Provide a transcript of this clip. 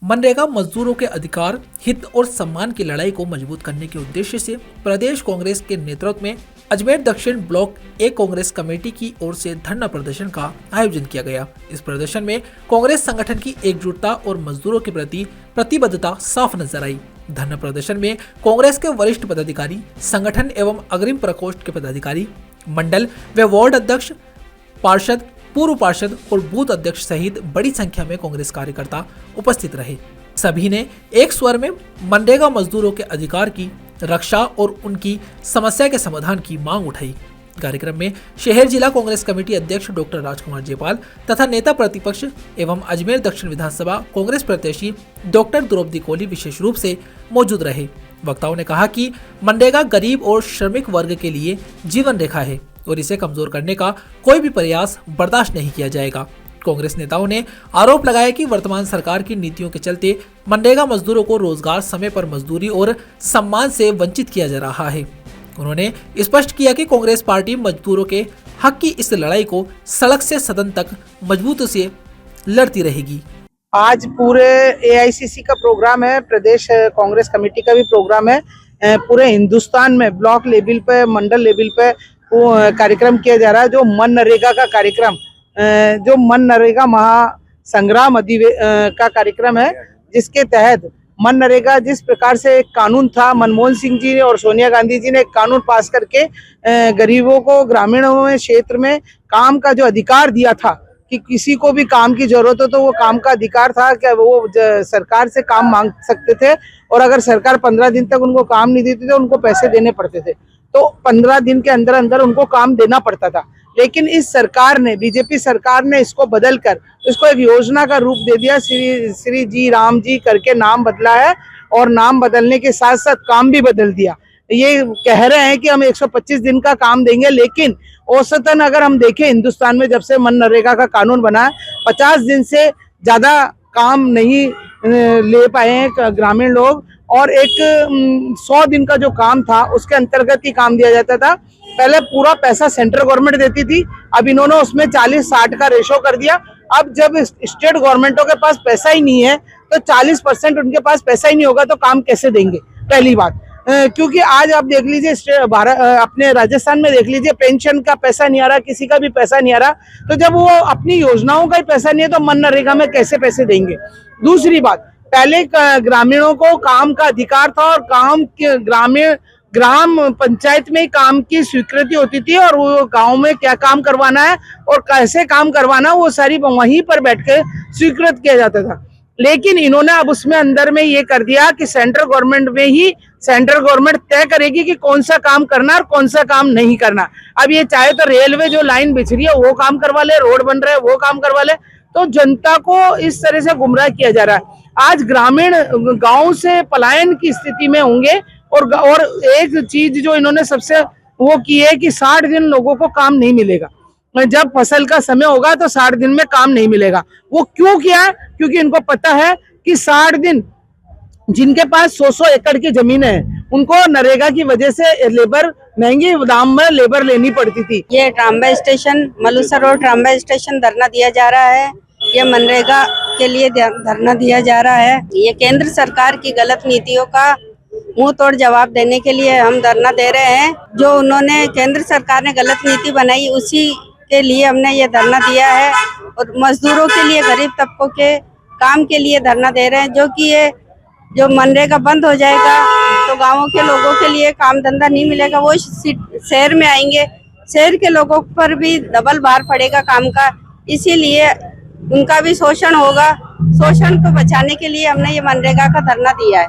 मनरेगा मजदूरों के अधिकार, हित और सम्मान की लड़ाई को मजबूत करने के उद्देश्य से प्रदेश कांग्रेस के नेतृत्व में अजमेर दक्षिण ब्लॉक ए कांग्रेस कमेटी की ओर से धरना प्रदर्शन का आयोजन किया गया। इस प्रदर्शन में कांग्रेस संगठन की एकजुटता और मजदूरों के प्रति प्रतिबद्धता साफ नजर आई। धरना प्रदर्शन में कांग्रेस के वरिष्ठ पदाधिकारी, संगठन एवं अग्रिम प्रकोष्ठ के पदाधिकारी, मंडल व वार्ड अध्यक्ष, पार्षद, पूर्व पार्षद और बूथ अध्यक्ष सहित बड़ी संख्या में कांग्रेस कार्यकर्ता उपस्थित रहे। सभी ने एक स्वर में मनरेगा मजदूरों के अधिकार की रक्षा और उनकी समस्या के समाधान की मांग उठाई। कार्यक्रम में शहर जिला कांग्रेस कमेटी अध्यक्ष डॉक्टर राजकुमार जयपाल तथा नेता प्रतिपक्ष एवं अजमेर दक्षिण विधानसभा कांग्रेस प्रत्याशी डॉक्टर द्रौपदी कोहली विशेष रूप से मौजूद रहे। वक्ताओं ने कहा कि मनरेगा गरीब और श्रमिक वर्ग के लिए जीवन रेखा है और इसे कमजोर करने का कोई भी प्रयास बर्दाश्त नहीं किया जाएगा। कांग्रेस नेताओं ने आरोप लगाया कि वर्तमान सरकार की नीतियों के चलते मनरेगा मजदूरों को रोजगार, समय पर मजदूरी और सम्मान से वंचित किया जा रहा है। उन्होंने स्पष्ट किया कि कांग्रेस पार्टी मजदूरों के हक की इस लड़ाई को सड़क से सदन तक मजबूती से लड़ती रहेगी। आज पूरे एआईसीसी का प्रोग्राम है, प्रदेश कांग्रेस कमेटी का भी प्रोग्राम है। पूरे हिंदुस्तान में ब्लॉक लेवल पे, मंडल लेवल पे वो कार्यक्रम किया जा रहा है। जो मनरेगा का कार्यक्रम, जो मनरेगा महासंग्राम का कार्यक्रम है, जिसके तहत मनरेगा जिस प्रकार से एक कानून था, मनमोहन सिंह जी ने और सोनिया गांधी जी ने एक कानून पास करके गरीबों को ग्रामीणों में क्षेत्र में काम का जो अधिकार दिया था कि किसी को भी काम की जरूरत हो तो वो काम का अधिकार था कि वो सरकार से काम मांग सकते थे और अगर सरकार 15 दिन तक उनको काम नहीं देती तो उनको पैसे देने पड़ते थे। तो 15 दिन के अंदर अंदर उनको काम देना पड़ता था। लेकिन इस सरकार ने, बीजेपी सरकार ने इसको बदलकर इसको एक योजना का रूप दे दिया। श्री जी राम जी करके नाम बदला है और नाम बदलने के साथ साथ काम भी बदल दिया। ये कह रहे हैं कि हम 125 दिन का काम देंगे, लेकिन औसतन अगर हम देखें हिंदुस्तान में जब से मनरेगा का कानून बना है 50 दिन से ज्यादा काम नहीं ले पाए हैं ग्रामीण लोग और एक 100 दिन का जो काम था उसके अंतर्गत ही काम दिया जाता था। पहले पूरा पैसा सेंट्रल गवर्नमेंट देती थी, अब इन्होंने उसमें 40-60 का रेशो कर दिया। अब जब स्टेट गवर्नमेंटों के पास पैसा ही नहीं है तो 40% उनके पास पैसा ही नहीं होगा तो काम कैसे देंगे, पहली बात। क्योंकि आज आप देख लीजिए अपने राजस्थान में देख लीजिए, पेंशन का पैसा नहीं आ रहा, किसी का भी पैसा नहीं आ रहा। तो जब वो अपनी योजनाओं का ही पैसा नहीं है तो मनरेगा में कैसे पैसे देंगे। दूसरी बात, पहले ग्रामीणों को काम का अधिकार था और ग्राम पंचायत में काम की स्वीकृति होती थी और वो गांव में क्या काम करवाना है और कैसे काम करवाना वो सारी वहीं पर बैठ के स्वीकृत किया जाता था। लेकिन इन्होंने अब उसमें अंदर में ये कर दिया कि सेंट्रल गवर्नमेंट में ही सेंट्रल गवर्नमेंट तय करेगी कि कौन सा काम करना और कौन सा काम नहीं करना। अब ये चाहे तो रेलवे जो लाइन बिछ रही है वो काम करवा ले, रोड बन रहे हैं वो काम करवा ले। तो जनता को इस तरह से गुमराह किया जा रहा है। आज ग्रामीण गांव से पलायन की स्थिति में होंगे और एक चीज जो इन्होंने सबसे वो की है कि 60 दिन लोगों को काम नहीं मिलेगा। जब फसल का समय होगा तो 60 दिन में काम नहीं मिलेगा। वो क्यों किया है? क्योंकि इनको पता है कि 60 दिन जिनके पास 100 एकड़ की जमीन है उनको नरेगा की वजह से लेबर महंगे दाम में लेबर लेनी पड़ती थी। ये ट्राम्बा स्टेशन, मलूसर रोड ट्राम्बा स्टेशन धरना दिया जा रहा है। ये मनरेगा के लिए धरना दिया जा रहा है। ये केंद्र सरकार की गलत नीतियों का मुंह तोड़ जवाब देने के लिए हम धरना दे रहे हैं। जो उन्होंने केंद्र सरकार ने गलत नीति बनाई उसी के लिए हमने ये धरना दिया है और मजदूरों के लिए, गरीब तबकों के काम के लिए धरना दे रहे हैं। जो कि ये जो मनरेगा बंद हो जाएगा तो गांवों के लोगों के लिए काम धंधा नहीं मिलेगा, वो शहर में आएंगे, शहर के लोगों पर भी डबल भार पड़ेगा काम का, इसीलिए उनका भी शोषण होगा। शोषण को बचाने के लिए हमने ये मनरेगा का धरना दिया है।